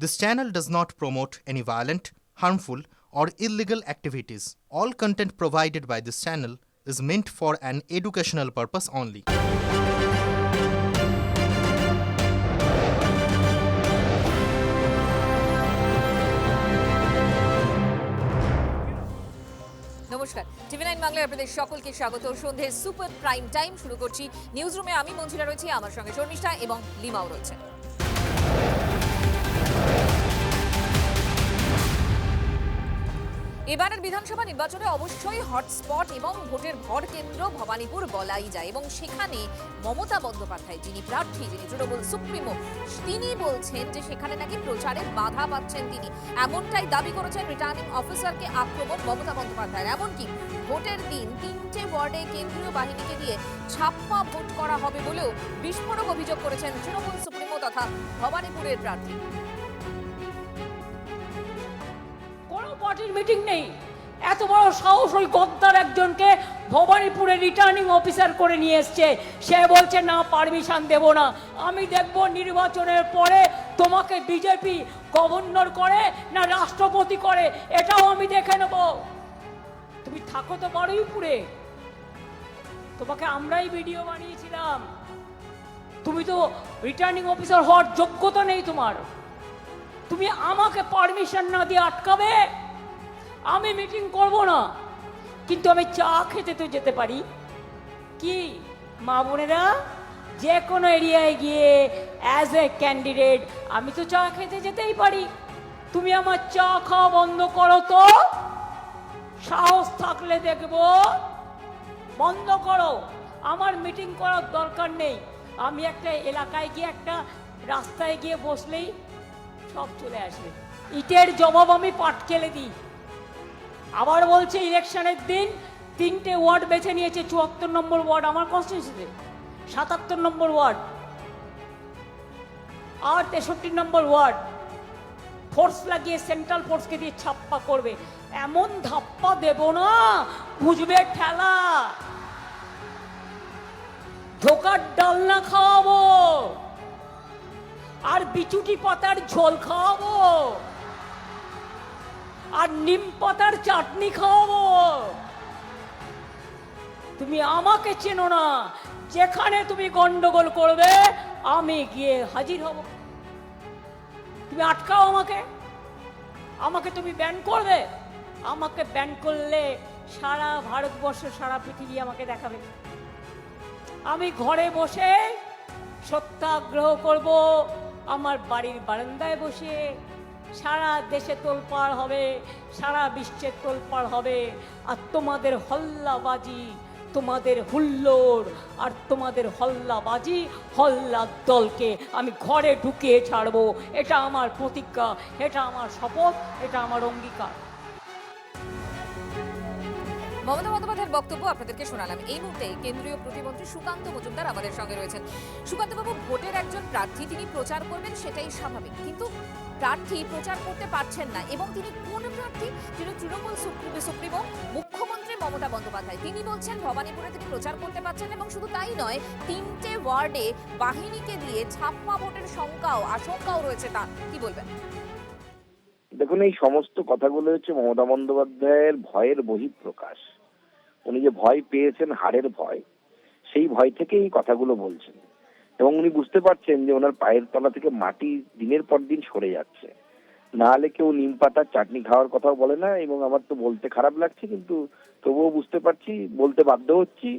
This channel does not promote any violent, harmful, or illegal activities. All content provided by this channel is meant for an educational purpose only. নমস্কার, টিভি9 বাংলায় আপনাদের সকলকে স্বাগত। সন্ধ্যের super prime time শুরু করছি। News রুমে আমি মঞ্জিরা রয়েছি, আমার সঙ্গে শর্মিষ্ঠা এবং লিমাও রয়েছে। এবারের বিধানসভা নির্বাচনে অবশ্যই হটস্পট এবং ভোটের ভর কেন্দ্র ভবানীপুর বলাই যায়, এবং সেখানে মমতা বন্দ্যোপাধ্যায় যিনি প্রার্থী, যিনি তৃণমূল সুপ্রিমো, তিনি বলছেন যে সেখানে নাকি প্রচারে বাধা পাচ্ছেন তিনি। এমনটাই দাবি করেছেন রিটার্নিং অফিসারকে আক্রমণ মমতা বন্দ্যোপাধ্যায়ের। এমনকি ভোটের দিন 3টে ওয়ার্ডে কেন্দ্রীয় বাহিনীকে দিয়ে ছাপ্পা ভোট করা হবে বলেও বিস্ফোরক অভিযোগ করেছেন তৃণমূল সুপ্রিমো তথা ভবানীপুরের প্রার্থী। পার্টির মিটিং নেই, এত বড় সাহস ওই গদ্দার একজনকে ভবানীপুরে রিটার্নিং অফিসার করে নিয়ে এসছে। সে বলছে না, পারমিশন দেব না, আমি দেখব নির্বাচনের পরে তোমাকে বিজেপি গভর্নর করে না রাষ্ট্রপতি করে, এটাও আমি দেখে নেব। তুমি থাকো তো বারুইপুরে, তোমাকে আমরাই ভিডিও বানিয়েছিলাম। তুমি তো রিটার্নিং অফিসার হওয়ার যোগ্যতা নেই তোমার। তুমি আমাকে পারমিশন না দিয়ে আটকাবে? আমি মিটিং করব না, কিন্তু আমি চা খেতে তো যেতে পারি। কি মা বোনেরা, যে কোনো এরিয়ায় গিয়ে অ্যাজ এ ক্যান্ডিডেট আমি তো চা খেতে যেতেই পারি। তুমি আমার চা খাওয়া বন্ধ করো তো, সাহস থাকলে দেখব। বন্ধ করো, আমার মিটিং করার দরকার নেই। আমি একটা এলাকায় গিয়ে, একটা রাস্তায় গিয়ে বসলেই সব চলে আসবে। ইটের জবাব আমি পাটকেলে দিই। আবার বলছে ইলেকশনের দিন 3টে ওয়ার্ড বেছে নিয়েছে। 74 নম্বর ওয়ার্ড আমার কনস্টিটিউয়েন্সিতে, 77 নম্বর ওয়ার্ড আর 63 নম্বর ওয়ার্ড ফোর্স লাগিয়ে সেন্ট্রাল ফোর্সকে দিয়ে ছাপ্পা করবে। এমন ধাপ্পা দেব না, বুঝবে ঠেলা। ধোকার ডালনা খাওয়াবো আর বিচুটি পাতার ঝোল খাওয়াবো আর নিম পাতার চাটনি খাওয়াবো। তুমি আমাকে চেনো না, যেখানে তুমি গন্ডগোল করবে আমি গিয়ে হাজির হব। তুমি আটকাও আমাকে, আমাকে তুমি ব্যান করবে। আমাকে ব্যান করলে সারা ভারতবর্ষ, সারা পৃথিবী আমাকে দেখাবে। আমি ঘরে বসে সত্যাগ্রহ করব, আমার বাড়ির বারান্দায় বসে। সারা দেশে তোলপাড় হবে, সারা বিশ্বের তোলপাড় হবে। আর তোমাদের হল্লাবাজি, তোমাদের হুল্লোড় আর তোমাদের হল্লাবাজি, হল্লার দলকে আমি ঘরে ঢুকিয়ে ছাড়বো। এটা আমার প্রতিজ্ঞা, এটা আমার শপথ, এটা আমার অঙ্গীকার। মমতা বন্দ্যোপাধ্যায়ের বক্তব্য আপনাদেরকে শোনালাম। এই মুহূর্তে কেন্দ্রীয় প্রতিমন্ত্রী সুকান্ত মজুমদার আমাদের সঙ্গে রয়েছেন। সুকান্তবাবু, ভোটের একজন প্রার্থী, তিনি প্রচার করবেন, সেটাই স্বাভাবিক, কিন্তু প্রার্থী প্রচার করতে পারছেন না। এবং তিনি কোন প্রার্থী? তিনি তৃণমূল সুপ্রিমো মুখ্যমন্ত্রী মমতা বন্দ্যোপাধ্যায়। তিনি বলছেন ভবানীপুরে তিনি প্রচার করতে পারছেন, এবং শুধু তাই নয়, 3টে ওয়ার্ডে বাহিনীকে দিয়ে ছাপ্পা ভোটের আশঙ্কাও রয়েছে তার। কি বলবেন? দেখুন, এই সমস্ত কথাগুলো হচ্ছে মমতা বন্দ্যোপাধ্যায়ের ভয়ের বহিঃপ্রকাশ। উনি যে ভয় পেয়েছেন, হারের ভয়, সেই ভয় থেকে এই কথাগুলো বলছেন। এবং উনি বুঝতে পারছেন যে ওনার পায়ের তলা থেকে মাটি দিনের পর দিন সরে যাচ্ছে। না হলে কেউ নিম পাতার চাটনি খাওয়ার কথাও বলে না। এবং আমার তো বলতে খারাপ লাগছে, কিন্তু তবুও বুঝতে পারছি, বলতে বাধ্য হচ্ছি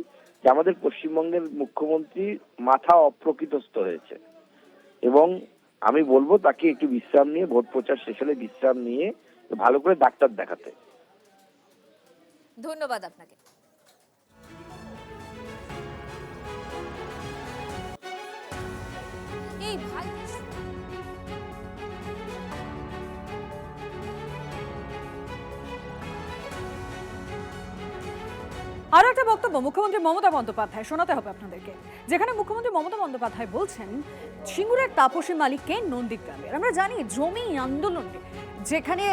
যে আমাদের পশ্চিমবঙ্গের মুখ্যমন্ত্রী মাথা অপ্রকৃতস্থ হয়েছে। এবং আমি বলবো তাকে একটু বিশ্রাম নিয়ে, ভোট প্রচার শেষ হলে বিশ্রাম নিয়ে ভালো করে ডাক্তার দেখাতে। ধন্যবাদ আপনাকে। এই ভাই, আরও একটা বক্তব্য মুখ্যমন্ত্রী মমতা বন্দ্যোপাধ্যায় শোনাতে হবে আপনাদেরকে, যেখানে মুখ্যমন্ত্রী মমতা বন্দ্যোপাধ্যায় বলছেন সিঙ্গুরের তাপসী মালিককে নন্দীগ্রামের। আমরা জানি জমি আন্দোলনে যেখানে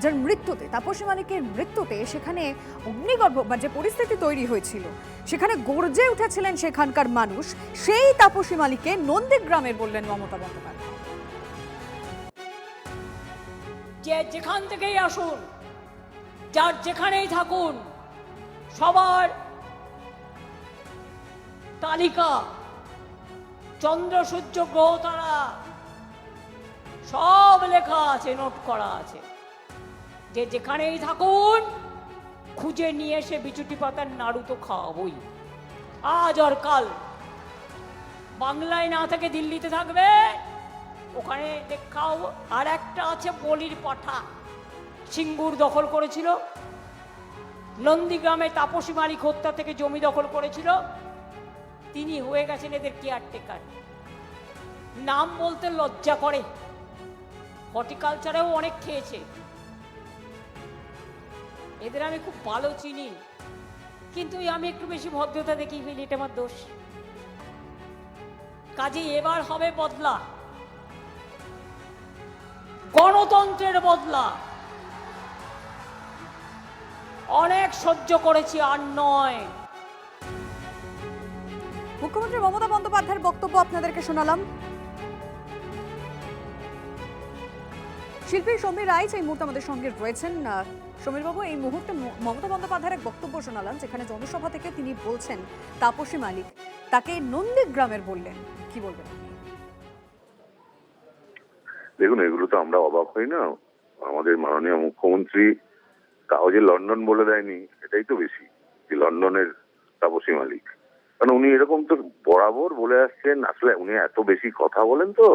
যার মৃত্যুতে, তাপসী মালিকের মৃত্যুতে, সেখানে অগ্নিগর্ভ বা যে পরিস্থিতি তৈরি হয়েছিল, সেখানে গর্জে উঠেছিলেন সেখানকার মানুষ। সেই তাপসী মালিককে নন্দীগ্রামের বললেন মমতা বন্দ্যোপাধ্যায়। যে যেখান থেকেই আসুন, যার যেখানেই থাকুন, সবার তালিকা, চন্দ্র সূর্য গ্রহ তারা সব লেখা আছে, নোট করা আছে। যে যেখানেই থাকুন, খুঁজে নিয়ে এসে বিচুটি পাতার নাড়ু তো খাওয়াবই, আজ আর কাল। বাংলায় না থেকে দিল্লিতে থাকবে, ওখানে দেখাও। আর একটা আছে বলির পাঠা, সিঙ্গুর দখল করেছিল, নন্দীগ্রামে তাপসী মালিক হত্যা থেকে জমি দখল করেছিল, তিনি হয়ে গেছেন এদের কেয়ারটেকার। নাম বলতে লজ্জা করে, হর্টিকালচারেও অনেক খেয়েছে। এদের আমি খুব ভালো চিনি, কিন্তু আমি একটু বেশি ভদ্রতা দেখি ফেলি, এটা আমার দোষ। কাজে এবার হবে বদলা, গণতন্ত্রের বদলা। অনেক সহ্য করেছি, আর নয়। মুখ্যমন্ত্রী মমতা বন্দ্যোপাধ্যায়ের বক্তব্য আপনাদেরকে শোনালাম। শিল্পী সমীর রায় এই মুহূর্তে আমাদের সঙ্গে রয়েছেন। সমীরবাবু, এই মুহূর্তে মমতা বন্দ্যোপাধ্যায়ের এক বক্তব্য শোনালাম, যেখানে জনসভা থেকে তিনি বলছেন তাপসী মালিক তাকে নন্দীগ্রামের বললেন, কি বলবেন? দেখুন, এগুলো তো আমরা অবাক হই না। আমাদের মাননীয় মুখ্যমন্ত্রী কাগজে লন্ডন বলে দেয়নি, এটাই তো বেশি, যে লন্ডনের তাপসী মালিক। কারণ উনি এরকম তো বরাবর বলে আসছেন। আসলে উনি এত বেশি কথা বলেন, তো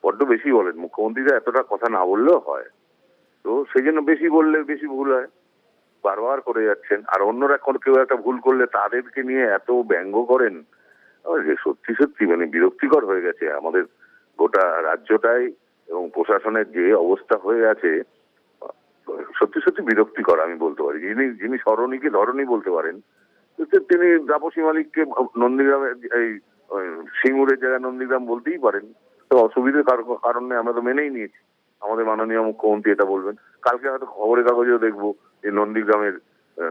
বড্ড বেশি বলেন। মুখ্যমন্ত্রীরা এতটা কথা না বললেও হয়, তো সেই জন্য বেশি বললে বেশি ভুল হয়, বারবার করে যাচ্ছেন। আর অন্যরা কেউ একটা ভুল করলে তাদেরকে নিয়ে এত ব্যঙ্গ করেন, সত্যি সত্যি মানে বিরক্তিকর হয়ে গেছে আমাদের গোটা রাজ্যটাই, এবং প্রশাসনের যে অবস্থা হয়ে আছে, সত্যি সত্যি বিরক্তিকর আমি বলতে পারি। যিনি সরণীকে ধরণী বলতে পারেন, তিনি তাপসী মালিককে নন্দীগ্রামের এই সিঙ্গুরের জায়গায় নন্দীগ্রাম বলতেই পারেন। তো অসুবিধার কারণে আমরা তো মেনেই নিয়েছি আমাদের মাননীয় মুখ্যমন্ত্রী এটা বলবেন। কালকে হয়তো খবরের কাগজেও দেখবো যে নন্দীগ্রামের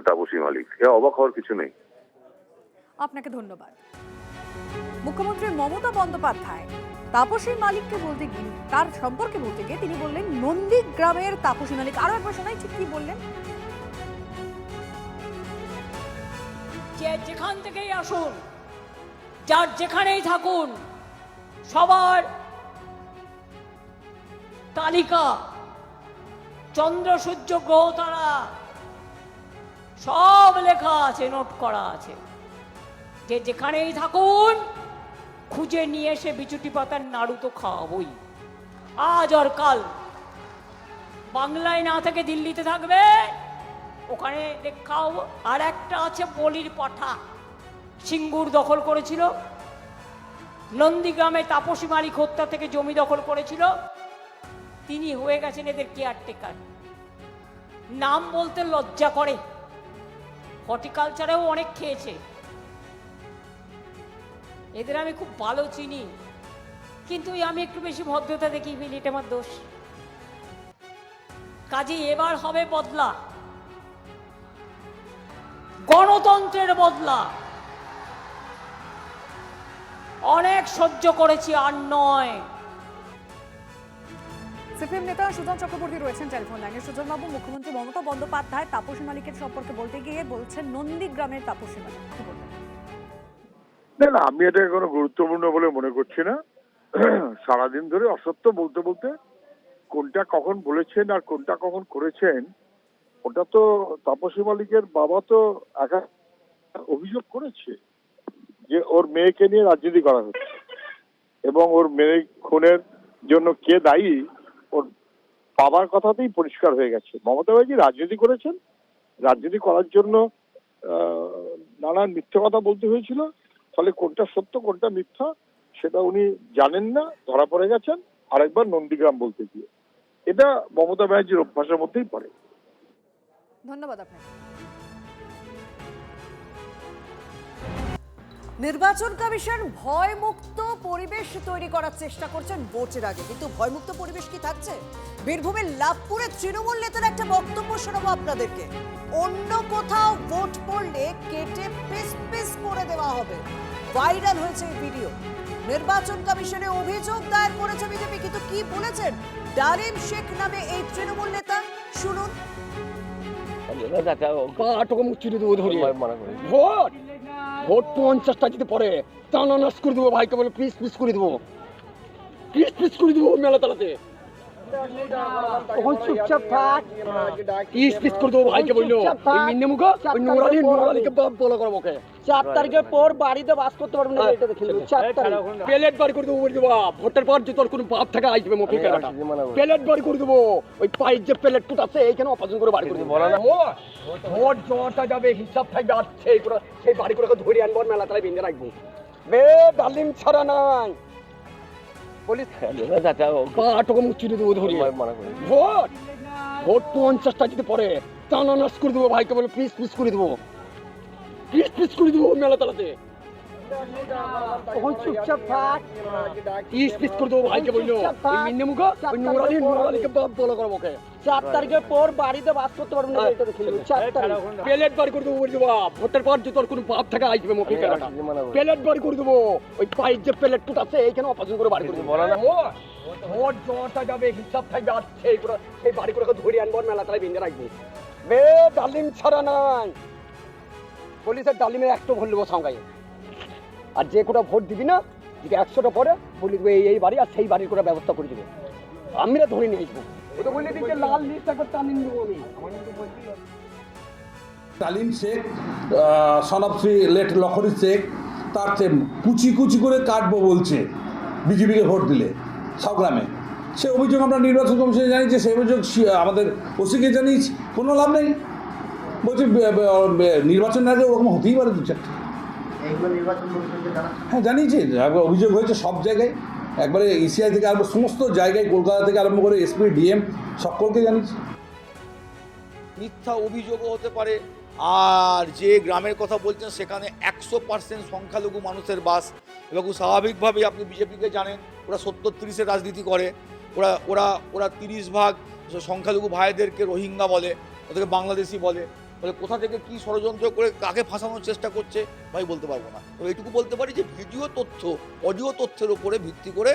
তাপসী মালিক। এ অবাক হওয়ার কিছু নেই। আপনাকে ধন্যবাদ। মুখ্যমন্ত্রী মমতা বন্দ্যোপাধ্যায় তাপসী মালিককে বলতে গিয়ে, তার সম্পর্কে বলতে গিয়ে তিনি বললেন নন্দীগ্রামের তাপসী মালিক। আরো একবার শোনাই, ঠিক কি বললেন? যে যেখান থেকেই আসুন, যার যেখানেই থাকুন, সবার তালিকা, চন্দ্র সূর্য গ্রহ তারা সব লেখা আছে, নোট করা আছে। যে যেখানেই থাকুন, খুঁজে নিয়ে এসে বিচুটি পাতার নাড়ু তো খাওয়াবই, আজ আর কাল। বাংলায় না থেকে দিল্লিতে থাকবে, ওখানে দেখাও। আর একটা আছে বলির পাঠা, সিঙ্গুর দখল করেছিল, নন্দীগ্রামে তাপসী মালিক হত্যা থেকে জমি দখল করেছিল, তিনি হয়ে গেছেন এদের কেয়ারটেকার। নাম বলতে লজ্জা করে, হর্টিকালচারেও অনেক খেয়েছে। এদের আমি খুব ভালো চিনি, কিন্তু আমি একটু বেশি ভদ্রতা দেখি ফেলি, এটা আমার দোষ। কাজে এবার হবে বদলা, গণতন্ত্রের বদলা। অনেক সহ্য করেছি, আর নয়। সিপিএম নেতা সুজন চক্রবর্তী রয়েছেন টেলিফোন লাইনে। সুজন বাবু, মুখ্যমন্ত্রী মমতা বন্দ্যোপাধ্যায় তাপসী মালিকের সম্পর্কে বলতে গিয়ে বলছেন নন্দীগ্রামের তাপসী মালিক, কি বলবেন? না, আমি এটা কোনো গুরুত্বপূর্ণ বলে মনে করছি না। সারাদিন ধরে অসত্য বলতে বলতে কোনটা কখন বলেছেন আর কোনটা কখন করেছেন, ওটা তো তাপসী মালিকের বাবা তো একা অভিযোগ করেছে যে ওর মেয়েকে নিয়ে রাজনীতি করা হচ্ছে, এবং ওর মেয়ে খুনের জন্য কে দায়ী ওর বাবার কথাতেই পরিষ্কার হয়ে গেছে। মমতা ব্যানার্জি রাজনীতি করেছেন, রাজনীতি করার জন্য নানান মিথ্যা কথা বলতে হয়েছিল। ফলে কোনটা সত্য কোনটা মিথ্যা সেটা উনি জানেন না, ধরা পড়ে গেছেন আরেকবার নন্দীগ্রাম বলতে গিয়ে। এটা মমতা ব্যানার্জির অভ্যাসের মধ্যেই পড়ে। ধন্যবাদ আপনাকে। নির্বাচন কমিশন ভয়মুক্ত পরিবেশ তৈরি করার চেষ্টা করছেন ভোটের আগে, কিন্তু ভয়মুক্ত পরিবেশ কি থাকছে? বীরভূমের লাভপুরে তৃণমূল নেতার একটা বক্তব্য শোনাবো আপনাদেরকে। অন্য কোথাও ভোট পড়লে কেটে পিস পিস করে দেওয়া হবে। ভাইরাল হয়েছে এই ভিডিও। নির্বাচন কমিশনে অভিযোগ দায়ের করেছে বিজেপি, কিন্তু কি বলেছেন ডালিম শেখ নামে এই তৃণমূল নেতা, শুনুন। ভোট ভোট 50টা যদি পরে টানানাস করে দেবো ভাইকে, বলে পিস পিস করে দেবো, পিস পিস করে দেবো মেলা তালাতে। তখন চুপচাপ থাক, পিস পিস করে দেবো ভাইকে বললো, ওই নুরালিকে বলো করবো ওকে। 4 তারিখের পর বাড়িতে বাস করতে পারবো না, এটা দেখে 4 তারিখ প্লেট বার করে দেবো, বলে দেবো ভোটের পর যদি তোর কোনো বাপ থেকে আসবে মফি পেলাটা প্লেট বার করে দেবো, ওই পায়ের যে প্লেট টুট আছে এইখানে অপারেশন করে বাড়ি করে দেবো। ভোট জটা যাবে, হিসাব থাকবে, আর সেই বাড়ি করে ধরে আনবো, মেলা তালায় বেঁধে রাখবো। বে ডালিম ছাড়া নাই বলিস, পাটকে মুচিয়ে দেবো ধরে। ভোট ভোট 50টা যদি পরে টানানাস করে দেবো ভাইকে, বলে পিস পিস করে দেবো, পিস পিস করে দেবো মেলা তালাতে। তখন চুপচাপ থাক, পিস পিস করে দেবো ভাইকে বললো, ওই নুরালিকে বলো করবো ওকে। 4 তারিখের পর বাড়িতে বাস করতে পারবো না, এটা দেখে 4 তারিখ প্লেট বার করে দেবো, বলে দেবো ভোটের পর যদি তোর কোনো বাপ থেকে আসবে মফি পেলাটা প্লেট বার করে দেবো, ওই পায়ের যে প্লেট টুট আছে এইখানে অপারেশন করে বাড়ি করে দেবো। ভোট জটা যাবে, হিসাব থাকবে, আর সেই বাড়ি করে ধরে আনবো, মেলা তালায় বেঁধে রাখবো। বে ডালিম ছাড়া নাই পুলিশের ডালিমের একটা ভোট নেবো সঙ্গাই, আর যে কোটা ভোট দিবি না যদি 100টা পরে বলে দেবো এই বাড়ি, আর সেই বাড়ির করে ব্যবস্থা করে দেবে, আমরা ধরে নিয়ে আসবো। ওটা বলে দিন যে লাল লিস্ট একবার টানিয়ে দেবো আমি। ডালিম শেখ, সনাপশ্রী লেট লখরি শেখ, তার কুচি কুচি করে কাটবো বলছে বিজেপিকে ভোট দিলে সব গ্রামে। সে অভিযোগ আমরা নির্বাচন কমিশনে জানিয়েছি, সেই অভিযোগ আমাদের ওসিকে জানিয়েছি, কোনো লাভ নেই। বলছি নির্বাচন আগে ওরকম হতেই পারে 2-4টা। হ্যাঁ জানিয়েছি, অভিযোগ হয়েছে সব জায়গায়, একবারে ইসিআই থেকে আরম্ভ সমস্ত জায়গায়, কলকাতা থেকে আরম্ভ করে এসপি ডিএম সকলকে জানিয়েছি। মিথ্যা অভিযোগও হতে পারে, আর যে গ্রামের কথা বলছেন সেখানে 100% সংখ্যালঘু মানুষের বাস, এবং স্বাভাবিকভাবেই আপনি বিজেপিকে জানেন, ওরা 70-30-এর রাজনীতি করে, ওরা ওরা ওরা 30 ভাগ সংখ্যালঘু ভাইদেরকে রোহিঙ্গা বলে, ওদেরকে বাংলাদেশি বলে। তাহলে কোথা থেকে কী ষড়যন্ত্র করে কাকে ফাঁসানোর চেষ্টা করছে ভাই বলতে পারবো না। তো এইটুকু বলতে পারি যে ভিডিও তথ্য, অডিও তথ্যের উপরে ভিত্তি করে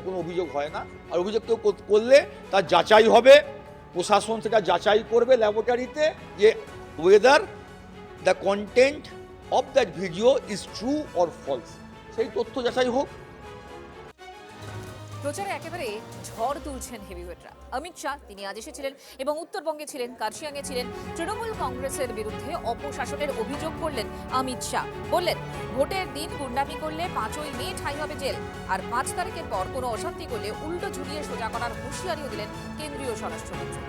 কোনো অভিযোগ হয় না, আর অভিযোগ কেউ করলে তার যাচাই হবে, প্রশাসন সেটা যাচাই করবে ল্যাবরেটরিতে যে whether the content of that video is true or false, সেই তথ্য যাচাই হোক। প্রচারে একেবারে ঝড় তুলছেন হেভিওয়েটরা। অমিত শাহ তিনি আজ এসেছিলেন এবং উত্তরবঙ্গে ছিলেন, কার্শিয়াংয়ে ছিলেন। তৃণমূল কংগ্রেসের বিরুদ্ধে অপশাসনের অভিযোগ করলেন অমিত শাহ। বললেন ভোটের দিন গুন্ডামি করলে 5ই মে ঠাঁই হবে জেল, আর 5 তারিখের পর কোনো অশান্তি করলে উল্টো ঝুলিয়ে সোজা করার হুঁশিয়ারিও দিলেন কেন্দ্রীয় স্বরাষ্ট্রমন্ত্রী।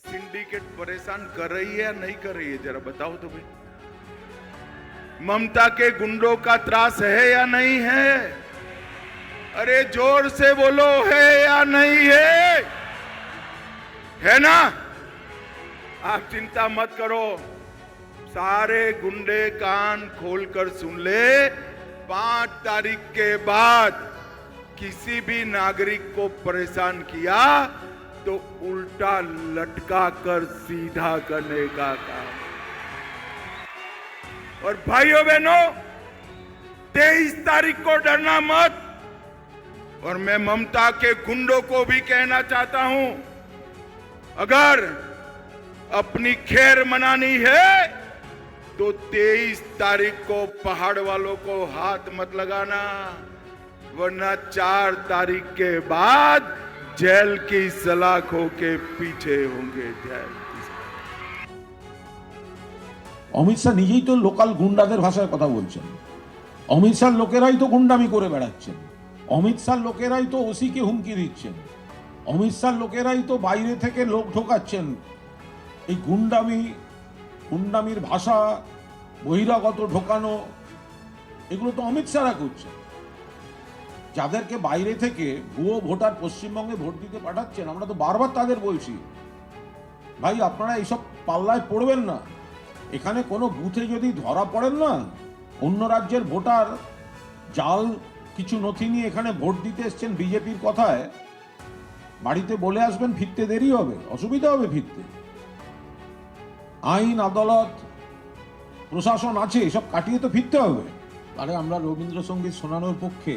सिंडिकेट परेशान कर रही है या नहीं कर रही है, जरा बताओ तो भाई। ममता के गुंडों का त्रास है या नहीं है? अरे जोर से बोलो, है या नहीं है ना? आप चिंता मत करो, सारे गुंडे कान खोलकर सुन ले। 5 तारीख के बाद किसी भी नागरिक को परेशान किया तो उल्टा लटका कर सीधा करने का काम। और भाइयों बहनों, 23 तारीख को डरना मत। और मैं ममता के गुंडों को भी कहना चाहता हूं, अगर अपनी खैर मनानी है तो 23 तारीख को पहाड़ वालों को हाथ मत लगाना, वरना 4 तारीख के बाद जेल की सलाखों के पीछे होंगे। जेल অমিত শাহ নিজেই তো লোকাল গুন্ডাদের ভাষায় কথা বলছেন। অমিত শাহ লোকেরাই তো গুন্ডামি করে বেড়াচ্ছেন, অমিত শাহ লোকেরাই তো ওসিকে হুমকি দিচ্ছেন, অমিত শাহ লোকেরাই তো বাইরে থেকে লোক ঢোকাচ্ছেন। এই গুন্ডামির ভাষা, বহিরাগত ঢোকানো, এগুলো তো অমিত শাহরা করছেন। যাদেরকে বাইরে থেকে ভুয়ো ভোটার পশ্চিমবঙ্গে ভোট দিতে পাঠাচ্ছেন, আমরা তো বারবার তাদের বলছি ভাই আপনারা এইসব পাল্লায় পড়বেন না। এখানে কোনো বুথে যদি ধরা পড়েন না, অন্য রাজ্যের ভোটার জাল কিছু নথি নিয়ে এখানে ভোট দিতে এসছেন বিজেপির কথায়, বাড়িতে বলে আসবেন, ফিরতে দেরি হবে, অসুবিধা হবে ফিরতে। আইন আদালত প্রশাসন আছে, এসব কাটিয়ে তো ফিরতে হবে। আরে আমরা রবীন্দ্রসঙ্গীত শোনানোর পক্ষে।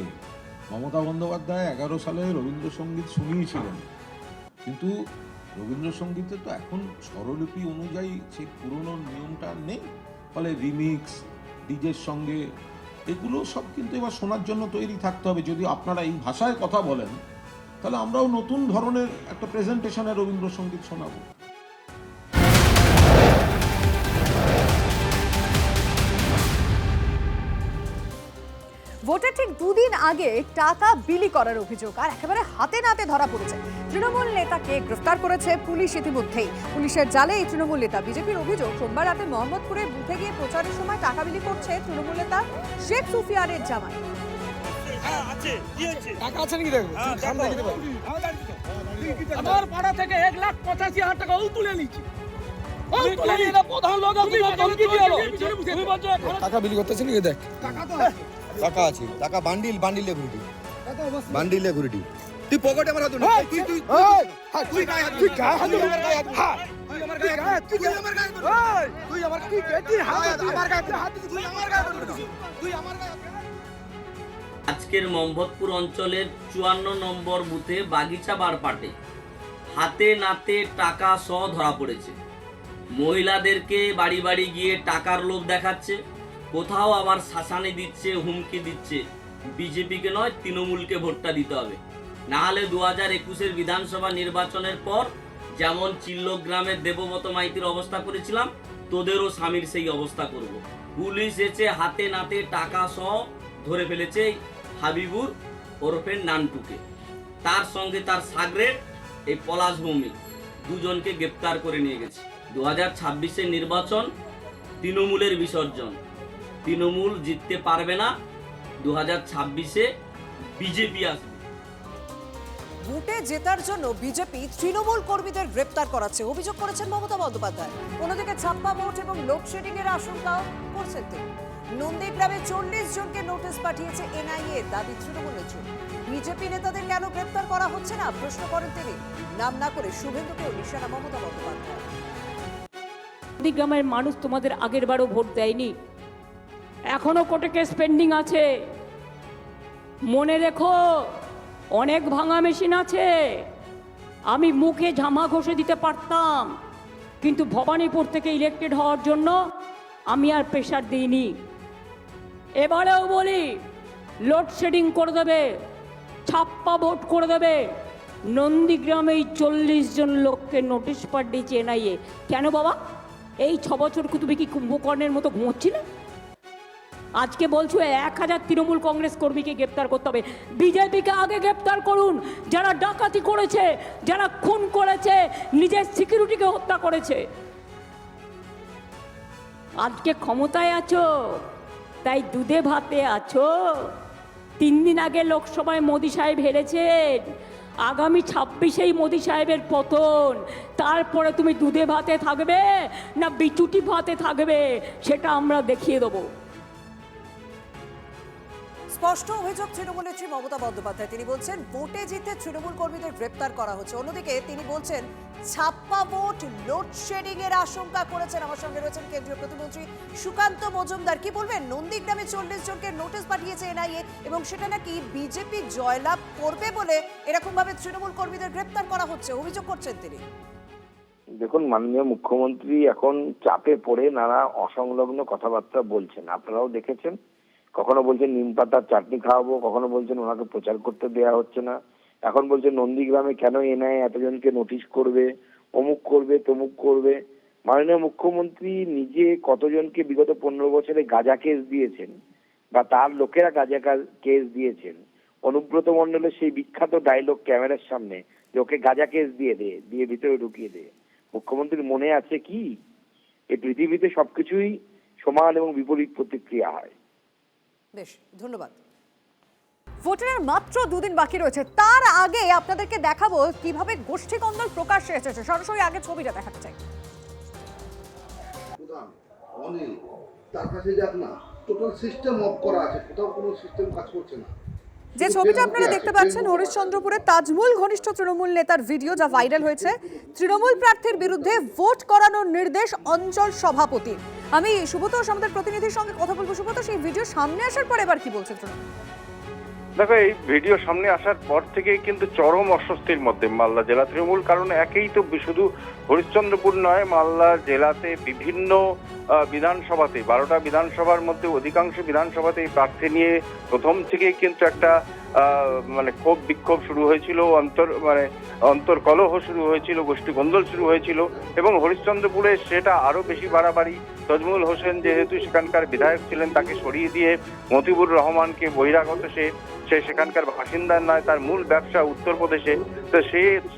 মমতা বন্দ্যোপাধ্যায় 11 সালে রবীন্দ্রসঙ্গীত শুনিয়েছিলেন, কিন্তু রবীন্দ্রসঙ্গীতে তো এখন স্বরলিপি অনুযায়ী সেই পুরনো নিয়মটা নেই, ফলে রিমিক্স, ডিজের সঙ্গে এগুলো সব কিন্তু এবার শোনার জন্য তৈরি থাকতে হবে। যদি আপনারা এই ভাষায় কথা বলেন তাহলে আমরাও নতুন ধরনের একটা প্রেজেন্টেশনে রবীন্দ্রসঙ্গীত শোনাবো। ভোটের ঠিক দুদিন আগে টাকা বিলি করার অভিযোগ আর একেবারে হাতে নাতে ধরা পড়েছে। তৃণমূল নেতাকে গ্রেফতার করেছে পুলিশ ইতিমধ্যেই। পুলিশের জালে এই তৃণমূল নেতা। বিজেপির অভিযোগ, সোমবার রাতে মোহাম্মদপুরে বুথে গিয়ে প্রচারের সময় টাকা বিলি করছে তৃণমূল নেতা শেখ সুফিয়ানের জামাই। আমার পাড়া থেকে 1,85,000 টাকা ও তুলে নিচ্ছে। টাকা বিলি করতেছে নাকি? দেখ টাকা আছে, টাকা বান্ডিলে ঘুরিটি, বান্ডিলে ঘুরিটি। তুই পকেটে আমার হাত দিবি, তুই গায়ে হাত দিবি, আমার গায়ে হাত দিবি, তুই আমার গায়ে হাত দিবি, তুই আমার গায়ে হাত দিবি, তুই আমার গায়ে। আজকের মোহাম্মদপুর অঞ্চলের 54 নম্বর বুথে বাগিচা বারপাটে হাতে নাতে টাকা সহ ধরা পড়েছে। মহিলাদেরকে বাড়ি বাড়ি গিয়ে টাকার লোভ দেখাচ্ছে, কোথাও আবার শাসানি দিচ্ছে, হুমকি দিচ্ছে বিজেপিকে নয় তৃণমূলকে ভোটটা দিতে হবে, না হলে 2021-এর বিধানসভা নির্বাচনের পর যেমন চিল্লগ্রামের দেবব্রত মাইতির অবস্থা করেছিলাম তোদেরও স্বামীর সেই অবস্থা করব। পুলিশ এসে হাতে নাতে টাকা সহ ধরে ফেলেছে হাবিবুর ওরফে নানটুকে, তার সঙ্গে তার সাগরের এই পলাশ ভৌমিক, দুজনকে গ্রেপ্তার করে নিয়ে গেছে। 2026-এর নির্বাচন তৃণমূলের বিসর্জন, তৃণমূল জিততে পারবে না, 2026-এ বিজেপি আসবে। ভোটে জেতার জন্য বিজেপি তৃণমূল কর্মীদের গ্রেপ্তার করাচ্ছে, অভিযোগ করেছেন মমতা বন্দ্যোপাধ্যায়। অন্যদিকে ছাপ্পা ভোট এবং লোডশেডিং এর আশঙ্কাও করছেন তিনি। নন্দীগ্রামে 40 জনকে নোটিশ পাঠিয়েছে এনআইএ, দাবি তৃণমূল নেত্রী। বিজেপি নেতাদের কেন গ্রেপ্তার করা হচ্ছে না প্রশ্ন করেন তিনি। নাম না করে শুভেন্দুকেও নিশানা মমতা বন্দ্যোপাধ্যায়। নন্দীগ্রামের মানুষ তোমাদের আগের বারও ভোট দেয়নি, এখনো কোর্টে কেস পেন্ডিং আছে। মনে রেখো, অনেক ভাঙা মেশিন আছে। আমি মুখে ঝামা ঘষে দিতে পারতাম, কিন্তু ভবানীপুর থেকে ইলেক্টেড হওয়ার জন্য আমি আর প্রেশার দিইনি। এবারেও বলি, লোডশেডিং করে দেবে, ছাপ্পা ভোট করে দেবে। নন্দীগ্রামেই 40 জন লোককে নোটিশ পাঠিয়েছে এনআইএ। কেন বাবা, এই 6 বছর তুমি কি কুম্ভকর্ণের মতো ঘুমোচ্ছিলে? আজকে বলছো 1000 তৃণমূল কংগ্রেস কর্মীকে গ্রেপ্তার করতে হবে। বিজেপিকে আগে গ্রেপ্তার করুন, যারা ডাকাতি করেছে, যারা খুন করেছে, নিজের সিকিউরিটিকে হত্যা করেছে। আজকে ক্ষমতায় আছো তাই দুধে ভাতে আছো। 3 দিন আগে লোকসভায় মোদি সাহেব হেরেছেন, আগামী 26-এই মোদি সাহেবের পতন। তারপরে তুমি দুধে ভাতে থাকবে না বিচুটি ভাতে থাকবে, সেটা আমরা দেখিয়ে দেবো। স্পষ্ট অভিযোগ তৃণমূল নেত্রী মমতা বন্দ্যোপাধ্যায়। তিনি বলছেন ভোটে জিতে তৃণমূল কর্মীদের গ্রেপ্তার করা হচ্ছে। অন্যদিকে তিনি বলছেন ছাপ্পা ভোট, লোডশেডিং এর আশঙ্কা করেছেন। আমার সঙ্গে রয়েছেন কেন্দ্রীয় প্রতিমন্ত্রী সুকান্ত মজুমদার। কি বলবেন? নন্দীগ্রামে 40 জনকে নোটিশ পাঠিয়েছে এনআইএ এবং সেটা নাকি বিজেপি জয়লাভ করবে বলে এরকম ভাবে তৃণমূল কর্মীদের গ্রেপ্তার করা হচ্ছে, অভিযোগ করছেন তিনি। দেখুন, মাননীয় মুখ্যমন্ত্রী এখন চাপে পড়ে নানা অসংলগ্ন কথাবার্তা বলছেন, আপনারাও দেখেছেন। কখনো বলছেন নিম পাতার চাটনি খাওয়াবো, কখনো বলছেন ওনাকে প্রচার করতে দেয়া হচ্ছে না, এখন বলছেন নন্দীগ্রামে কেন এনআইএ এতজনকে নোটিশ করবে, অমুক করবে, তমুক করবে। মাননীয় মুখ্যমন্ত্রী নিজে কতজনকে বিগত 15 বছরে গাঁজা কেস দিয়েছেন বা তার লোকেরা গাঁজা কেস দিয়েছেন। অনুব্রত মণ্ডলের সেই বিখ্যাত ডায়লগ ক্যামেরার সামনে যে ওকে গাঁজা কেস দিয়ে ভিতরে ঢুকিয়ে দে। মুখ্যমন্ত্রীর মনে আছে কি এই পৃথিবীতে সবকিছুই সমান এবং বিপরীত প্রতিক্রিয়া হয়। বেশ, ধন্যবাদ। ভোটের আর মাত্র 2 দিন বাকি রয়েছে, তার আগে আপনাদেরকে দেখাবো কিভাবে গোষ্ঠী কন্দল প্রকাশ্যে এসেছে। সরাসরি আগে ছবিটা দেখাতে চাই। তার কাছে যাক না, টোটাল সিস্টেম অফ করা আছে, কোথাও কোনো সিস্টেম কাজ করছে না। যে ছবিটা আপনারা দেখতে পাচ্ছেন হরিশ্চন্দ্রপুরের তাজমুল ঘনিষ্ঠ তৃণমূল নেতার ভিডিও, যা ভাইরাল হয়েছে। তৃণমূল প্রার্থীর বিরুদ্ধে ভোট করানোর নির্দেশ অঞ্চল সভাপতির। আমি সুব্রত আমাদের প্রতিনিধির সঙ্গে কথা বলবো। সুব্রত, সেই ভিডিও সামনে আসার পর এবার কি বলছে তৃণমূল? দেখো, এই ভিডিও সামনে আসার পর থেকে কিন্তু চরম অস্বস্তির মধ্যে মালদা জেলা তৃণমূল। কারণ একেই তো শুধু হরিশ্চন্দ্রপুর নয়, মালদা জেলাতে বিভিন্ন বিধানসভাতে 12টা বিধানসভার মধ্যে অধিকাংশ বিধানসভাতে এই প্রার্থী নিয়ে প্রথম থেকেই কিন্তু একটা মানে ক্ষোভ বিক্ষোভ শুরু হয়েছিল, অন্তর্কলহ শুরু হয়েছিল, গোষ্ঠী গন্ডল শুরু হয়েছিল। এবং হরিশ্চন্দ্রপুরে সেটা আরো বেশি বাড়াবাড়ি। তাজমুল হোসেন যেহেতু সেখানকার বিধায়ক ছিলেন, তাকে সরিয়ে দিয়ে মতিবুর রহমানকে বহিরাগত, সে সেখানকার বাসিন্দা নয়, তার মূল ব্যবসা উত্তরপ্রদেশে,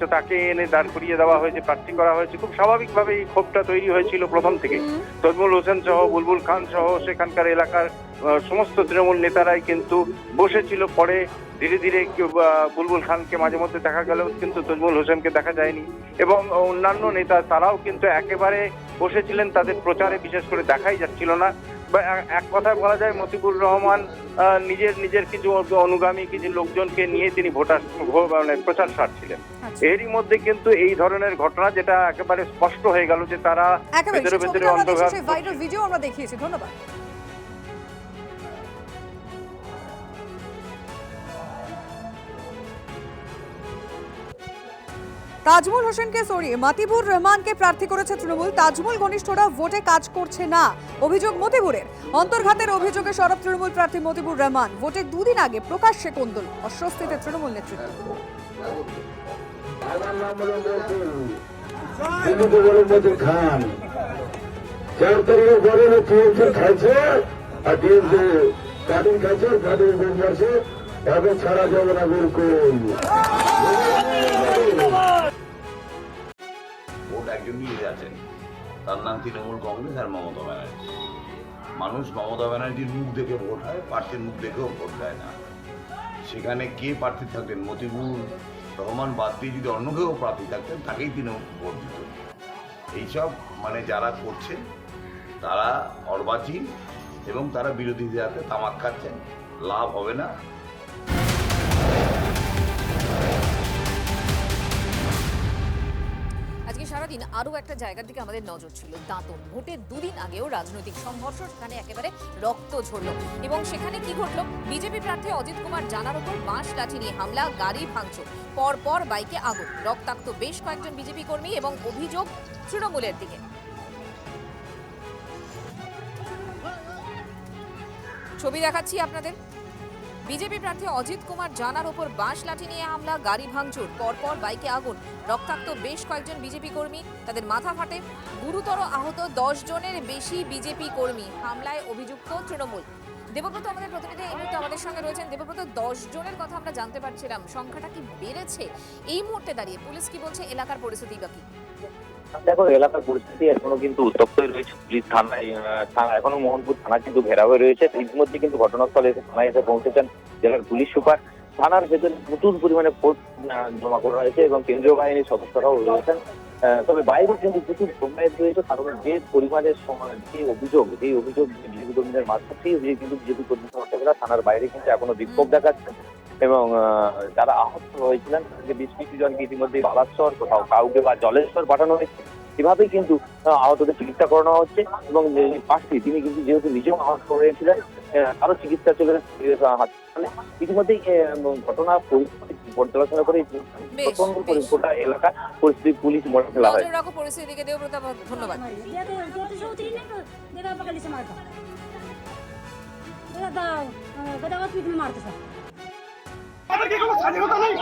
তো তাকে এনে দাঁড় করিয়ে দেওয়া হয়েছে, প্রার্থী করা হয়েছে। খুব স্বাভাবিকভাবে এই ক্ষোভটা তৈরি হয়েছিল প্রথম থেকে। তাজমুল হোসেন সহ বুলবুল খান সহ সেখানকার এলাকার সমস্ত তৃণমূল নেতারাই কিন্তু বসেছিল। পরে ধীরে ধীরে বুলবুল খানকে মাঝে মধ্যে দেখা গেল, কিন্তু তাজমুল হোসেনকে দেখা যায়নি। এবং অন্যান্য নেতা তারাও কিন্তু একেবারে বসেছিলেন, তাদের প্রচারে বিশেষ করে দেখাই যাচ্ছিল না। এক কথায় বলা যায় মতিবুর রহমান নিজের কিছু অনুগামী কিছু লোকজনকে নিয়ে তিনি প্রচার সারছিলেন। এরই মধ্যে কিন্তু এই ধরনের ঘটনা, যেটা একেবারে স্পষ্ট হয়ে গেল যে তারা ভেতরে ভেতরে অন্ধকার। ভাইরাল ভিডিও আমরা দেখিয়েছি, ধন্যবাদ। তাজমুল হোসেনকে সরিয়ে মতিবুর রহমানকে প্রার্থী করেছে তৃণমূল। তাজমুল ঘনিষ্ঠরা ভোটে কাজ করছে না, অভিযোগ মতিবুরের। অন্তর্ঘাতের অভিযোগে সরব তৃণমূল প্রার্থী মতিবুর রহমান। ভোটের দুদিন আগে প্রকাশ্যে কোন্দল, অস্বস্তিতে তৃণমূল নেতৃত্ব। ছাড়া যাবে না বিলকুল। ভোট একজনই আছেন, তার নাম তৃণমূল কংগ্রেস আর মমতা ব্যানার্জি। মানুষ মমতা ব্যানার্জির মুখ দেখে ভোট হয়, প্রার্থীর মুখ দেখেও ভোট দেয় না। সেখানে কে প্রার্থী থাকতেন, মতিবুর রহমান বাদ দিয়ে যদি অন্য কেউ প্রার্থী থাকতেন, তাকেই তিনি ভোট দিত। এইসব যারা করছে তারা অর্বাচীন এবং তারা বিরোধীদের হাতে তামাক খাচ্ছেন, লাভ হবে না। সারাদিন আরো একটা জায়গার দিকে আমাদের নজর ছিল, দাঁতন। ভোটের দুদিন আগেও রাজনৈতিক সংঘর্ষ, সেখানে একেবারে রক্ত ঝরলো। এবং সেখানে কি ঘটলো? বিজেপি প্রার্থী অজিত কুমার জানার উপর বাঁশ লাঠি নিয়ে হামলা, গাড়ি ভাঙচুর, পরপর বাইকে আগুন, রক্তাক্ত বেশ কয়েকজন বিজেপি কর্মী এবং অভিযোগ তৃণমূলের দিকে। ছবি দেখাচ্ছি আপনাদের। বিজেপি প্রার্থী অজিত কুমার জানার উপর বাঁশ লাঠি নিয়ে হামলা, গাড়ি ভাঙচুর, পরপর বাইকে আগুন, রক্তাক্ত বেশ কয়েকজন বিজেপি কর্মী, তাদের মাথা ফাটে। গুরুতর আহত 10 জনের বেশি বিজেপি কর্মী, হামলায় অভিযুক্ত তৃণমূল। দেবব্রত আমাদের প্রতিনিধি এই মুহূর্তে আমাদের সঙ্গে রয়েছেন। দেবব্রত, 10 জনের কথা আমরা জানতে পারছিলাম, সংখ্যাটা কি বেড়েছে এই মুহূর্তে দাঁড়িয়ে? পুলিশ কি বলছে, এলাকার পরিস্থিতি বা কি? দেখো, এলাকার পরিস্থিতি এখনো কিন্তু উত্তপ্তই রয়েছে। পুলিশ থানায় এখনো মোহনপুর থানা কিন্তু ঘেরাও হয়ে রয়েছে। ইতিমধ্যে কিন্তু ঘটনাস্থলে এসে থানায় এসে পৌঁছেছেন জেলার পুলিশ সুপার। থানার ভেতরে প্রচুর পরিমাণে ফোর্স জমা করা হয়েছে এবং কেন্দ্রীয় বাহিনীর সদস্যরাও রয়েছেন। তবে বাইরে কিন্তু প্রচুর প্রমাণ রয়েছে, কারণ যে পরিমাণের যে অভিযোগ বিজেপি কর্মীদের মাধ্যমে কিন্তু বিজেপি কর্মী সমর্থকরা থানার বাইরে কিন্তু এখনো বিক্ষোভ দেখাচ্ছে। এবং যারা আহত হয়েছিলেন তাদেরকে 20-25 জনকে ইতিমধ্যে বালাসর, কোথাও কাউকে বা জলেশ্বর পাঠানো হয়েছে। এভাবেই কিন্তু আহতদের চিকিৎসা করানো হচ্ছে। এবং প্রার্থী তিনি কিন্তু যেহেতু নিজেও আহত হয়েছিলেন, আরো চিকিৎসা চলে হাসপাতালে। ইতিমধ্যেই ঘটনা পরিস্থিতি পর্যালোচনা করে গোটা এলাকা পরিস্থিতি পুলিশ মোড়ে ফেলা হয়। পরিস্থিতিকে দেবব্রত, ধন্যবাদ। আমাদের কি কোনো স্বাধীনতা নেই?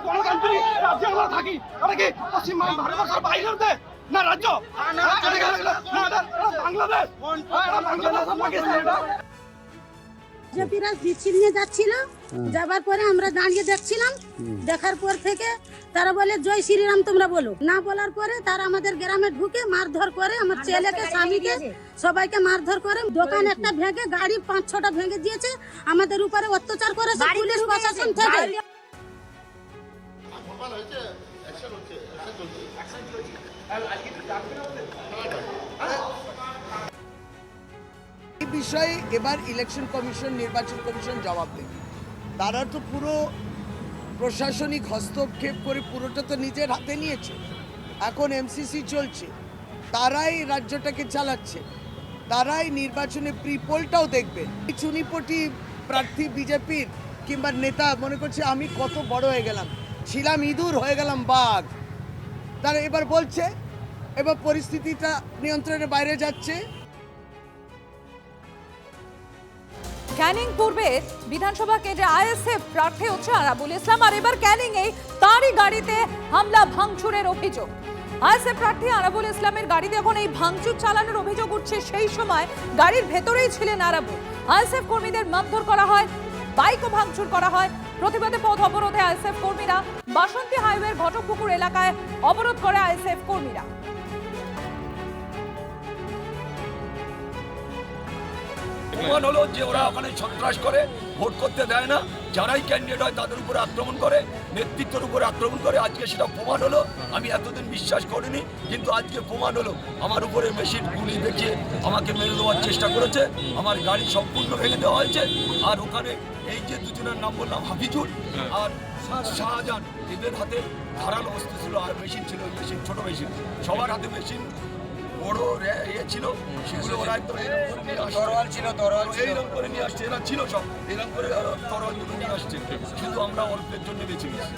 গণতান্ত্রিক রাজ্যে আমরা থাকি, কি পশ্চিম ভারতবর্ষের বাইরে না রাজ্য, বাংলাদেশ। বিজেপিরা মিছিল নিয়ে যাচ্ছিল, যাবার পরে আমরা দাঁড়িয়ে দেখছিলাম। দেখার পর থেকে তারা বলে জয় শ্রীরাম তোমরা বলো। না বলার পরে তারা আমাদের গ্রামে ঢুকে মারধর করে, আমার ছেলেকে, স্বামীকে, সবাইকে মারধর করে। দোকান একটা ভেঙে, গাড়ি 5-6টা ভেঙে দিয়েছে। আমাদের উপরে অত্যাচার করেছে পুলিশ প্রশাসন থেকে। এই বিষয়ে এবার ইলেকশন কমিশন, নির্বাচন কমিশন জবাব দেবে। তারা তো পুরো প্রশাসনিক হস্তক্ষেপ করে পুরোটা তো নিজের হাতে নিয়েছে। এখন এমসিসি চলছে, তারাই রাজ্যটাকে চালাচ্ছে, তারাই নির্বাচনে প্রিপোলটাও দেখবেন। চুনিপটি প্রার্থী বিজেপির কিংবা নেতা মনে করছে আমি কত বড় হয়ে গেলাম, ছিলাম ইঁদুর হয়ে গেলাম বাঘ। তারা এবার বলছে, এবার পরিস্থিতিটা নিয়ন্ত্রণের বাইরে যাচ্ছে। ক্যানিং পূর্বে বিধানসভা কেন্দ্রে আইএসএফ প্রার্থী হচ্ছে আরাবুল ইসলাম, আর এবার ক্যানিং এই তারই গাড়িতে হামলা ভাঙচুরের অভিযোগ। আইএসএফ প্রার্থী আরাবুল ইসলামের গাড়িতে এখন এই ভাঙচুর চালানোর অভিযোগ উঠছে। সেই সময় গাড়ির ভেতরেই ছিলেন আরাবুল। আইএসএফ কর্মীদের মারধর করা হয়, বাইকও ভাঙচুর করা হয়। প্রতিবাদে পথ অবরোধে আইএসএফ কর্মীরা। বাসন্তী হাইওয়ের ঘটকপুকুর এলাকায় অবরোধ করে আইএসএফ কর্মীরা। প্রমাণ হলো যে ওরা ওখানে সন্ত্রাস করে, ভোট করতে দেয় না, যারাই ক্যান্ডিডেট হয় তাদের উপরে আক্রমণ করে, নেতৃত্বের উপরে আক্রমণ করে। আজকে সেটা প্রমাণ হলো। আমি এতদিন বিশ্বাস করিনি, কিন্তু আজকে প্রমাণ হলো। আমার উপরে মেশিন গুলি দেখিয়ে আমাকে মেরে দেওয়ার চেষ্টা করেছে, আমার গাড়ি সম্পূর্ণ ভেঙে দেওয়া হয়েছে। আর ওখানে এই যে দুজনের নাম বললাম, হাফিজুল আর শাহজাহান, এদের হাতে ধারালো অস্ত্র ছিল আর মেশিন ছিল, মেশিন ছোট মেশিন, সবার হাতে মেশিন বড় ইয়ে ছিল, সেগুলো ওরা একদম তরোয়াল ছিল, এইরকম করে নিয়ে আসছে। এরা ছিল সব এরকম করে তরোয়ালগুলো নিয়ে আসছে, কিন্তু আমরা অল্পের জন্য বেঁচে গেছি।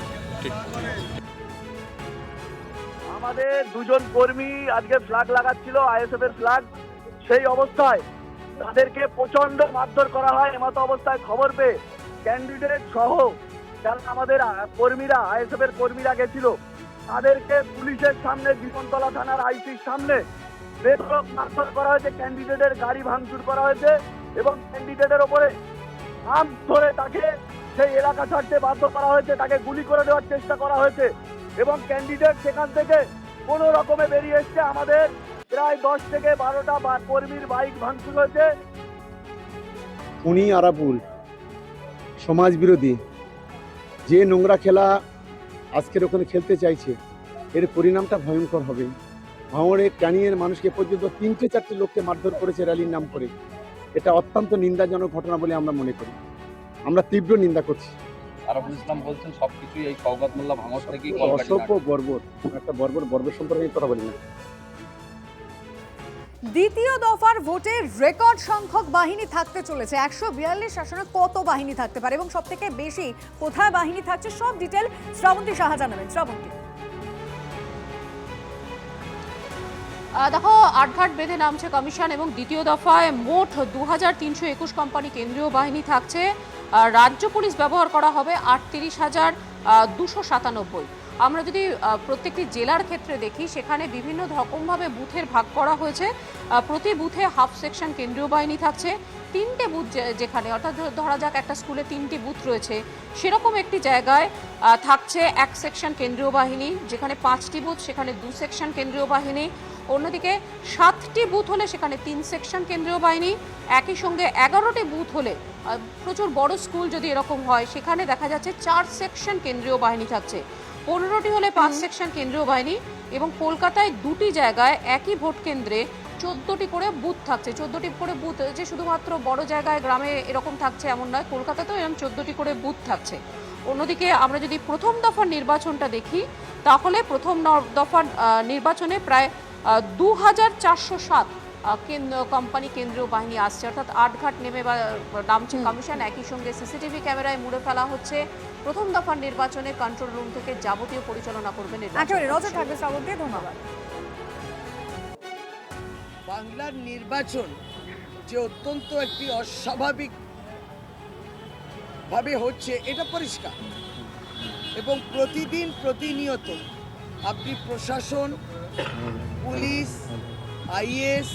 আমাদের দুজন কর্মী আজকে ফ্ল্যাগ লাগাচ্ছিল, আইএসএফ এর ফ্ল্যাগ। সেই অবস্থায় তাদেরকে প্রচন্ড মারধর করা হয়। এমতো অবস্থায় খবর পেয়ে ক্যান্ডিডেট সহ যারা আমাদের কর্মীরা, আইএসএফ এর কর্মীরা গেছিল, তাদেরকে পুলিশের সামনে, জীবনতলা থানার আইসির সামনে বেধড়ক মারধর করা হয়েছে। ক্যান্ডিডেটের গাড়ি ভাঙচুর করা হয়েছে এবং ক্যান্ডিডেটের ওপরে হাত ধরে তাকে সেই এলাকা ছাড়তে বাধ্য করা হয়েছে, তাকে গুলি করে দেওয়ার চেষ্টা করা হয়েছে এবং ক্যান্ডিডেট সেখান থেকে কোনো রকমে বেরিয়ে এসছে। আমাদের প্রায় 10 থেকে 12টা কর্মীর বাইক ভাঙচুর হয়েছে। উনি আরাবুল সমাজ বিরোধী, যে নোংরা খেলা আজকের ওখানে খেলতে চাইছে, এর পরিণামটা ভয়ঙ্কর হবে। ভাঙড়ে ক্যানিংয়ের মানুষকে পর্যন্ত 3-4টে লোককে মারধর করেছে র্যালির নাম করে। এটা অত্যন্ত নিন্দাজনক ঘটনা বলে আমরা মনে করি, আমরা তীব্র নিন্দা করছি। আরাবুল ইসলাম বলছেন সবকিছুই এই শওকত মোল্লা ভাঙড় থেকেই অসভ্য বর্বর, একটা বর্বর সম্পর্কে কথা বলি না। দ্বিতীয় দফার ভোটে রেকর্ড সংখ্যক বাহিনী থাকতে চলেছে। 142 আসনে কত বাহিনী থাকতে পারে এবং সব থেকে বেশি কোথায় বাহিনী থাকছে, সব ডিটেল শ্রাবন্তী সাহা জানাবেন। শ্রাবন্তী, দেখো, আটঘাট বেঁধে নামছে কমিশন এবং দ্বিতীয় দফায় মোট 2321 কোম্পানি কেন্দ্রীয় বাহিনী থাকছে। রাজ্য পুলিশ ব্যবহার করা হবে 38,297। আমরা যদি প্রত্যেকটি জেলার ক্ষেত্রে দেখি, সেখানে বিভিন্ন রকমভাবে বুথের ভাগ করা হয়েছে। প্রতি বুথে হাফ সেকশন কেন্দ্রীয় বাহিনী থাকছে। 3টে বুথ যেখানে, অর্থাৎ ধরা যাক একটা স্কুলে 3টি বুথ রয়েছে, সেরকম একটি জায়গায় থাকছে 1 সেকশন কেন্দ্রীয় বাহিনী। যেখানে 5টি বুথ, সেখানে 2 সেকশন কেন্দ্রীয় বাহিনী। অন্যদিকে 7টি বুথ হলে সেখানে 3 সেকশন কেন্দ্রীয় বাহিনী। একই সঙ্গে 11টি বুথ হলে, প্রচুর বড় স্কুল যদি এরকম হয়, সেখানে দেখা যাচ্ছে 4 সেকশন কেন্দ্রীয় বাহিনী থাকছে। 15টি হলে 5 সেকশন কেন্দ্রীয় বাহিনী। এবং কলকাতায় 2টি জায়গায় একই ভোট কেন্দ্রে 14টি করে বুথ থাকছে। 14টি করে বুথ যে শুধুমাত্র বড় জায়গায় গ্রামে এরকম থাকছে এমন নয়, কলকাতাতেও এরকম 14টি করে বুথ থাকছে। অন্যদিকে আমরা যদি প্রথম দফার নির্বাচনটা দেখি, তাহলে প্রথম দফার নির্বাচনে প্রায় 2407 কোম্পানি কেন্দ্রীয় বাহিনী আসছে, অর্থাৎ আটঘাট নামছে কমিশন। একই সঙ্গে সিসিটিভি ক্যামেরায় মুড়ে ফেলা হচ্ছে। প্রথম দফার নির্বাচনে কন্ট্রোল রুম থেকে যাবতীয় পরিচালনা করবেন। ধন্যবাদ। বাংলার নির্বাচন যে অত্যন্ত একটি অস্বাভাবিক ভাবে হচ্ছে, এটা পরিষ্কার। এবং প্রতিদিন প্রতিনিয়ত আপনি প্রশাসন, পুলিশ, আইএস,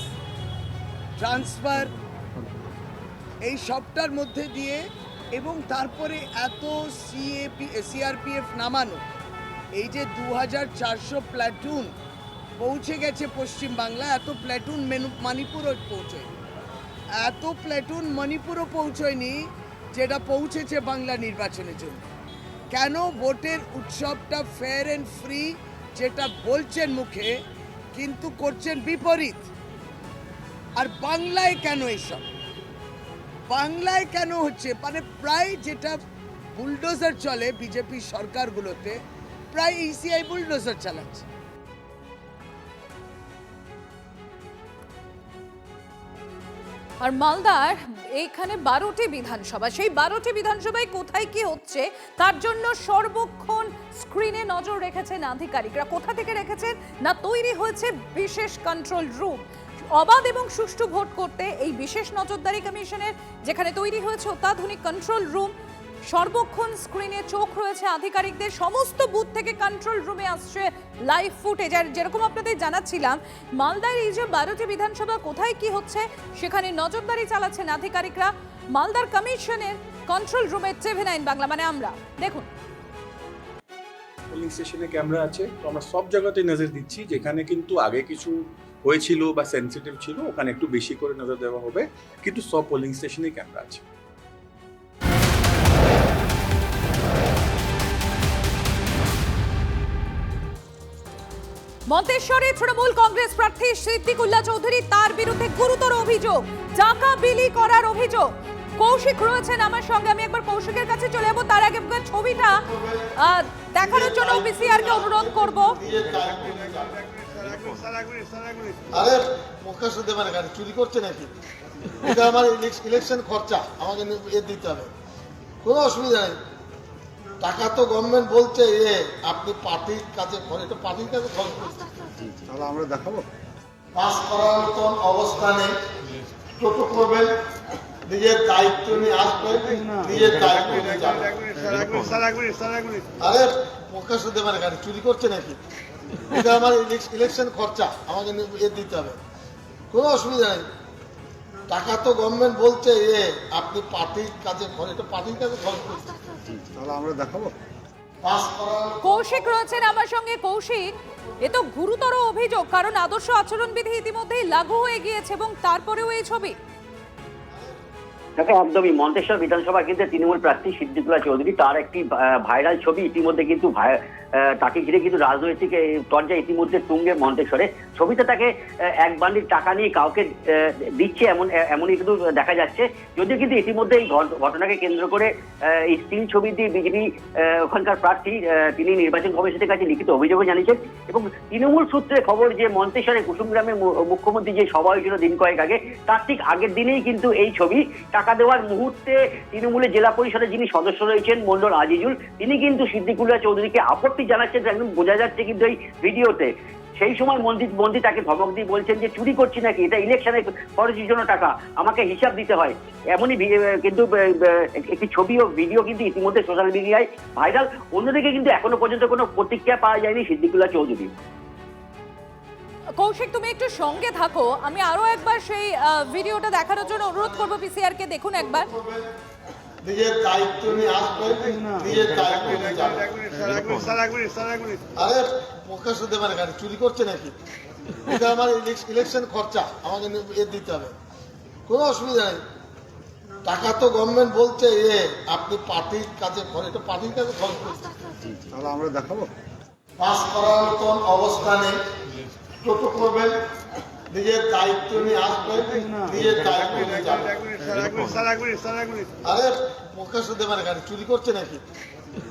ট্রান্সফার, এই সবটার মধ্যে দিয়ে এবং তারপরে এত সিআরপিএফ নামানো, এই যে 2400 প্ল্যাটুন পৌঁছে গেছে পশ্চিম বাংলা। এত প্ল্যাটুন মণিপুরও পৌঁছয়, এত প্ল্যাটুন মণিপুরও পৌঁছয়নি যেটা পৌঁছেছে বাংলা নির্বাচনের জন্য। কেন ভোটের উৎসবটা ফেয়ার অ্যান্ড ফ্রি যেটা বলছেন মুখে, কিন্তু করছেন বিপরীত। আর বাংলায় কেন এইসব, বাংলায় কেন হচ্ছে, মানে প্রায় যেটা বুলডোজার চলে বিজেপি সরকারগুলোতে, প্রায় ইসিআই বুলডোজার চালাচ্ছে। আর মালদার এইখানে 12টি বিধানসভা, সেই 12টি বিধানসভায় কোথায় কি হচ্ছে তার জন্য সর্বক্ষণ স্ক্রিনে নজর রেখেছেন আধিকারিকরা। কোথা থেকে রেখেছেন না, তৈরি হয়েছে বিশেষ কন্ট্রোল রুম। অবাধ এবং সুষ্ঠু ভোট করতে এই বিশেষ নজরদারি কমিশনের যেখানে তৈরি হয়েছে অত্যাধুনিক কন্ট্রোল রুম, সর্বক্ষণ স্ক্রিনে চোখ রয়েছে আধিকারিকদের। সমস্ত বুথ থেকে কন্ট্রোল রুমে আসছে লাইভ ফুটেজ। আর যেরকম আপনাদের জানাচ্ছিলাম, মালদার এই যে 12টি বিধানসভা কোথায় কি হচ্ছে সেখানে নজরদারি চালাচ্ছেন আধিকারিকরা। মালদার কমিশনের কন্ট্রোল রুমে TV9 বাংলা, মানে আমরা দেখুন। পোলিং স্টেশনে ক্যামেরা আছে, তো আমরা সব জায়গাতে নজর দিচ্ছি। যেখানে কিন্তু আগে কিছু হয়েছিল বা সেন্সিটিভ ছিল ওখানে একটু বেশি করে নজর দেওয়া হবে, কিন্তু সব পোলিং স্টেশনে ক্যামেরা আছে। মন্তেশ্বরে তৃণমূল কংগ্রেস প্রার্থী সিদ্দিকুল্লাহ চৌধুরী, তার বিরুদ্ধে গুরুতর অভিযোগ, টাকা বিলি করার অভিযোগ। কৌশিক রয়েছেন আমার সঙ্গে, আমি একবার কৌশিকের কাছে চলে যাবো। তার আগে ছবিটা দেখানোর জন্য পিসিআর কে অনুরোধ করব। আরে মুখে শুনতে পারে গাড়ি চুরি করছে নাকি? এটা আমার ইলেকশন খরচা, আমাকে দিতে হবে, কোনো অসুবিধা নেই। টাকা তো গভর্নমেন্ট বলছে আপনি পার্টির কাছে, এটা পার্টির কাছে খরচ করছেন, তাহলে আমরা দেখাবো। পাস করার মতন অবস্থা নেই, টোটো করবেন, নিজের দায়িত্ব নিয়ে আসবেন, নিজের দায়িত্ব নিয়ে যাবেন। আরে মুখে শুনতে পারে গাড়ি চুরি করছে নাকি? এটা আমার ইলেকশন খরচা, আমাকে দিতে হবে, কোনো অসুবিধা নেই। টাকা তো গভর্নমেন্ট বলছে আপনি পার্টির কাছে, এটা পার্টির কাছে খরচ করছেন, তাহলে আমরা দেখাবো। কৌশিক রয়েছেন আমার সঙ্গে। কৌশিক, এ তো গুরুতর অভিযোগ, কারণ আদর্শ আচরণবিধি ইতিমধ্যেই লাগু হয়ে গিয়েছে এবং তারপরেও এই ছবি। দেখো, একদমই মন্তেশ্বর বিধানসভা কিন্তু তৃণমূল প্রার্থী সিদ্দিকুল্লাহ চৌধুরী, তার একটি ভাইরাল ছবি ইতিমধ্যে কিন্তু তাকে ঘিরে কিন্তু রাজনৈতিক চর্চা ইতিমধ্যে তুঙ্গে মন্তেশ্বরে। ছবিতে তাকে এক বান্ডিল টাকা নিয়ে কাউকে দিচ্ছে এমনই কিন্তু দেখা যাচ্ছে। যদিও কিন্তু ইতিমধ্যে এই ঘটনাকে কেন্দ্র করে এই স্টিল ছবি দিয়ে বিজেপি ওখানকার প্রার্থী তিনি নির্বাচন কমিশনের কাছে লিখিত অভিযোগও জানিয়েছেন। এবং তৃণমূল সূত্রে খবর যে মন্তেশ্বরে কুসুমগ্রামে মুখ্যমন্ত্রী যে সভা হয়েছিল দিন কয়েক আগে, তার ঠিক আগের দিনেই কিন্তু এই ছবি টাকা দেওয়ার মুহূর্তে তৃণমূলের জেলা পরিষদের যিনি সদস্য রয়েছেন মন্ডল আজিজুল, তিনি কিন্তু সিদ্দিকুল্লাহ চৌধুরীকে আপত্তি জানাচ্ছেন, একদম বোঝা যাচ্ছে কিন্তু এই ভিডিওতে। সেই সময় মন্ত্রী তাকে ধমক দিয়ে বলছেন যে চুরি করছি নাকি, এটা ইলেকশনে খরচের জন্য টাকা, আমাকে হিসাব দিতে হয়। এমনই কিন্তু একটি ছবি ও ভিডিও কিন্তু ইতিমধ্যে সোশ্যাল মিডিয়ায় ভাইরাল। অন্যদিকে কিন্তু এখনো পর্যন্ত কোনো প্রতিক্রিয়া পাওয়া যায়নি সিদ্দিকুল্লাহ চৌধুরী। কৌশিক, তুমি একটু সঙ্গে থাকো, আমি আরো একবার সেই ভিডিওটা দেখানোর জন্য অনুরোধ করবো পিসিআর কে। দেখুন একবার। নিজের দায়িত্ব নিয়ে আসবেন, নিজের দায়িত্ব নিয়ে যাবেন। আরে মুখে শুনতে পারে গাড়ি চুরি করছে নাকি? এটা আমার ইলেকশন খরচা, আমাকে দিতে হবে, কোনো অসুবিধা নেই। টাকা তো গভর্নমেন্ট বলছে আপনি পার্টির কাছে, এটা পার্টির কাছে খরচ করছেন, তাহলে আমরা দেখাবো। পাস করার মতন অবস্থা নেই, টোটো করবেন, নিজের দায়িত্ব নিয়ে আসবেন, নিজের দায়িত্ব নিয়ে যাবেন। আরে মুখে শুনতে পারে গাড়ি চুরি করছে নাকি?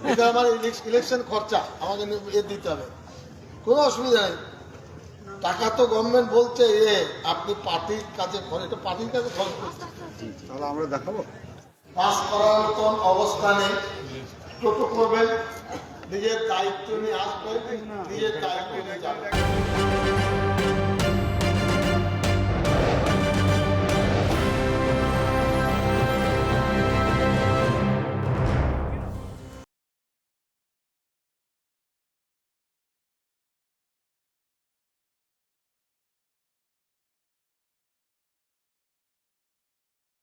এটা আমার ইলেকশন খরচা, আমাকে দিতে হবে, কোনো অসুবিধা নেই। টাকা তো গভর্নমেন্ট বলছে আপনি পার্টির কাছে, এটা পার্টির কাছে খরচ করছেন, তাহলে আমরা দেখাবো। পাস করার মতন অবস্থা নেই, টোটো করবেন, নিজের দায়িত্ব নিয়ে আসবেন, নিজের দায়িত্ব নিয়ে যাবেন।